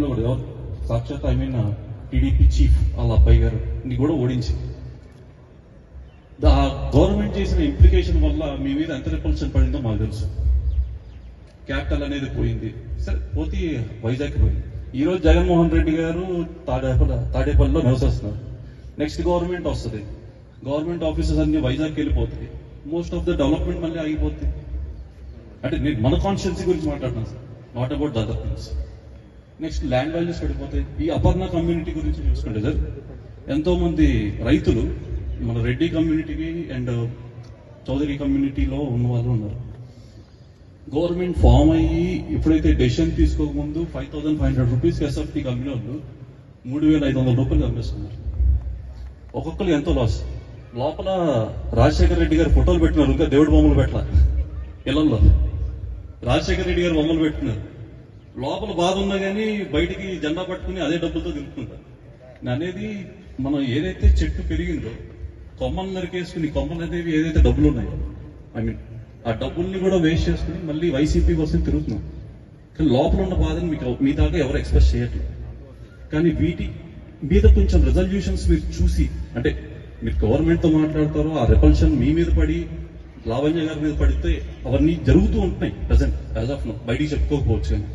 టైంలో కూడా ఎవరు సాక్షాత్ టీడీపీ చీఫ్ వాళ్ళ అబ్బాయి గారిని కూడా ఓడించింది. ఆ గవర్నమెంట్ చేసిన ఇంప్లికేషన్ వల్ల మీ మీద ఎంత రిపల్షన్ పడిందో మాకు తెలుసు. క్యాపిటల్ అనేది పోయింది, సరే పోతే వైజాగ్ పోయింది. ఈరోజు జగన్మోహన్ రెడ్డి గారు తాడేపల్లిలో నివసిస్తున్నారు. నెక్స్ట్ గవర్నమెంట్ వస్తుంది, గవర్నమెంట్ ఆఫీసెస్ అన్ని వైజాగ్కి వెళ్ళిపోతుంది. మోస్ట్ ఆఫ్ ద డెవలప్మెంట్ మళ్ళీ ఆగిపోతుంది. అంటే నేను మన కాన్స్టిట్యున్సీ గురించి మాట్లాడుతున్నాను sir, not about the other things. Next land values పడిపోతాయి. ఈ అపర్ణ కమ్యూనిటీ గురించి చూసుకుంటే సార్, ఎంతో మంది రైతులు మన రెడ్డి కమ్యూనిటీకి అండ్ చౌదరి కమ్యూనిటీలో ఉన్న వాళ్ళు ఉన్నారు. గవర్నమెంట్ ఫామ్ అయ్యి ఎప్పుడైతే డెసిషన్ తీసుకోకముందు 5,500 రూపీస్ ఎస్ఎఫ్టీ కంపెనీ వాళ్ళు 3,500 రూపాయలు అమ్మేస్తున్నారు. ఒక్కొక్కరు ఎంతో లాస్. లోపల రాజశేఖర రెడ్డి గారు ఫోటోలు పెట్టినారు, ఇంకా దేవుడి బొమ్మలు పెట్టాల ఇళ్లలో. రాజశేఖర రెడ్డి గారు బొమ్మలు పెట్టినారు. లోపల బాధ ఉన్నా కానీ బయటికి జెండా పట్టుకుని అదే డబ్బులతో తిరుగుతుంటారు. అనేది మనం ఏదైతే చెట్టు పెరిగిందో కొమ్మలు నరికేసుకుని, కొమ్మలు అనేవి ఏదైతే డబ్బులు ఉన్నాయో ఆ డబ్బుల్ని కూడా వేస్ట్ చేసుకుని మళ్ళీ వైసీపీ కోసం తిరుగుతున్నాం. కానీ లోపల ఉన్న బాధను మీ దాకా ఎవరు ఎక్స్ప్రెస్ చేయట్లేదు. కానీ వీటి మీద కొంచెం రెజల్యూషన్స్ మీరు చూసి, అంటే మీరు గవర్నమెంట్తో మాట్లాడతారో ఆ రిపల్షన్ మీ మీద పడి లావణ్య గారి మీద పడితే అవన్నీ జరుగుతూ ఉంటున్నాయి ప్రజెంట్ యాజ్ ఆఫ్ నో, బయటికి చెప్పుకోకపోవచ్చు. కానీ